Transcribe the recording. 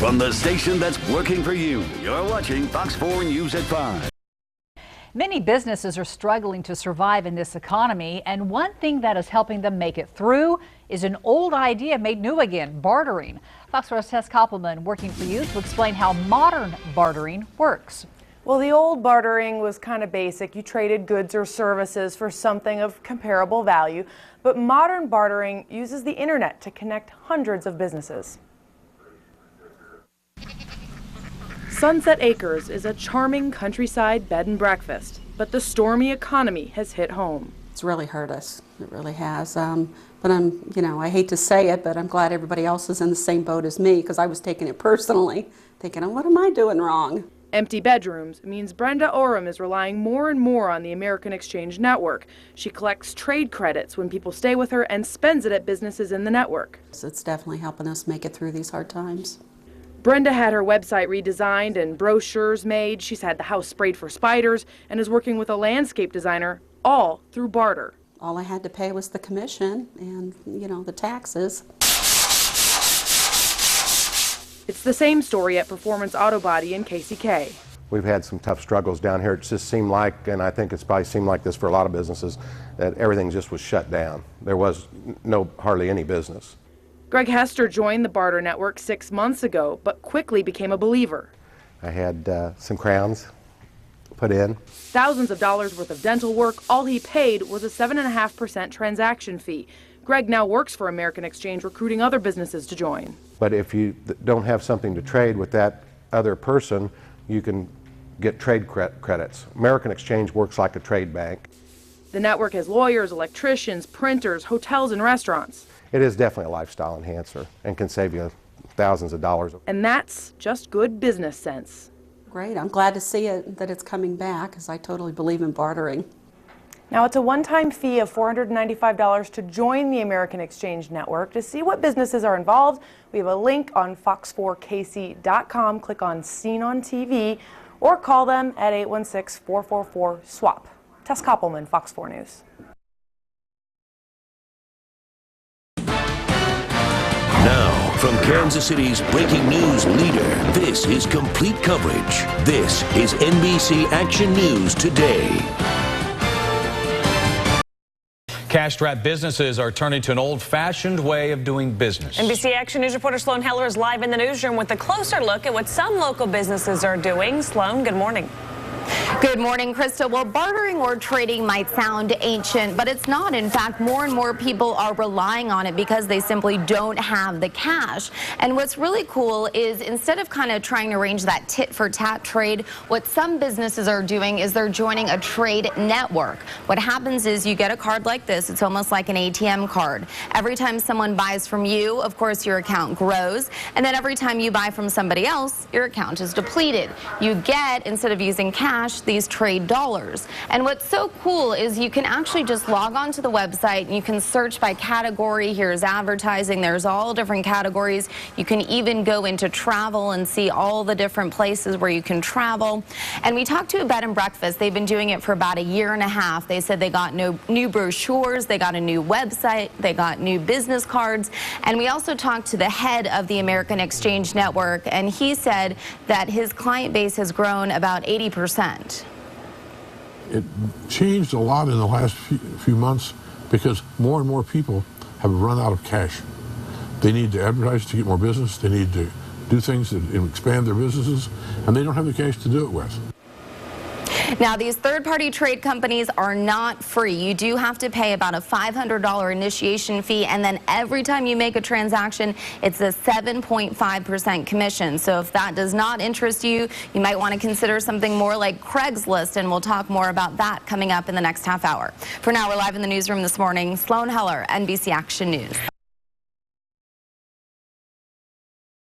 from the station that's working for you. You're watching Fox 4 News at 5. Many businesses are struggling to survive in this economy, and one thing that is helping them make it through is an old idea made new again: bartering. Fox 4's Tess Koppelman working for you to explain how modern bartering works. Well, the old bartering was kind of basic. You traded goods or services for something of comparable value. But modern bartering uses the internet to connect hundreds of businesses. Sunset Acres is a charming countryside bed and breakfast, but the stormy economy has hit home. It's really hurt us. It really has. But I hate to say it, but I'm glad everybody else is in the same boat as me, because I was taking it personally, thinking, oh, what am I doing wrong? Empty bedrooms means Brenda Oram is relying more and more on the American Exchange network. She collects trade credits when people stay with her and spends it at businesses in the network. So it's definitely helping us make it through these hard times. Brenda had her website redesigned and brochures made. She's had the house sprayed for spiders and is working with a landscape designer, all through barter. All I had to pay was the commission and, the taxes. It's the same story at Performance Auto Body in KCK. We've had some tough struggles down here. It just seemed like, and I think it's probably seemed like this for a lot of businesses, that everything just was shut down. There was hardly any business. Greg Hester joined the barter network 6 months ago, but quickly became a believer. I had some crowns put in. Thousands of dollars worth of dental work. All he paid was a 7.5% transaction fee. Greg now works for American Exchange, recruiting other businesses to join. But if you don't have something to trade with that other person, you can get trade credits. American Exchange works like a trade bank. The network has lawyers, electricians, printers, hotels, and restaurants. It is definitely a lifestyle enhancer and can save you thousands of dollars. And that's just good business sense. Great. I'm glad to see that it's coming back, because I totally believe in bartering. Now, it's a one-time fee of $495 to join the American Exchange network. To see what businesses are involved, we have a link on fox4kc.com. Click on Seen on TV or call them at 816-444-SWAP. Tess Koppelman, Fox 4 News. Now, from Kansas City's breaking news leader, this is complete coverage. This is NBC Action News Today. Cash-strapped businesses are turning to an old-fashioned way of doing business. NBC Action News reporter Sloan Heller is live in the newsroom with a closer look at what some local businesses are doing. Sloan, good morning. Good morning, Krista. Well, bartering or trading might sound ancient, but it's not. In fact, more and more people are relying on it because they simply don't have the cash. And what's really cool is, instead of kind of trying to arrange that tit-for-tat trade, what some businesses are doing is they're joining a trade network. What happens is you get a card like this. It's almost like an ATM card. Every time someone buys from you, of course, your account grows. And then every time you buy from somebody else, your account is depleted. You get, instead of using cash, these trade dollars. And what's so cool is you can actually just log on to the website and you can search by category. Here's advertising. There's all different categories. You can even go into travel and see all the different places where you can travel. And we talked to a bed and breakfast. They've been doing it for about 1.5 years. They said they got new brochures, they got a new website, they got new business cards. And we also talked to the head of the American Exchange Network, and he said that his client base has grown about 80%. It changed a lot in the last few months because more and more people have run out of cash. They need to advertise to get more business. They need to do things that expand their businesses, and they don't have the cash to do it with. Now, these third-party trade companies are not free. You do have to pay about a $500 initiation fee, and then every time you make a transaction, it's a 7.5% commission. So if that does not interest you, you might want to consider something more like Craigslist, and we'll talk more about that coming up in the next half hour. For now, we're live in the newsroom this morning. Sloan Heller, NBC Action News.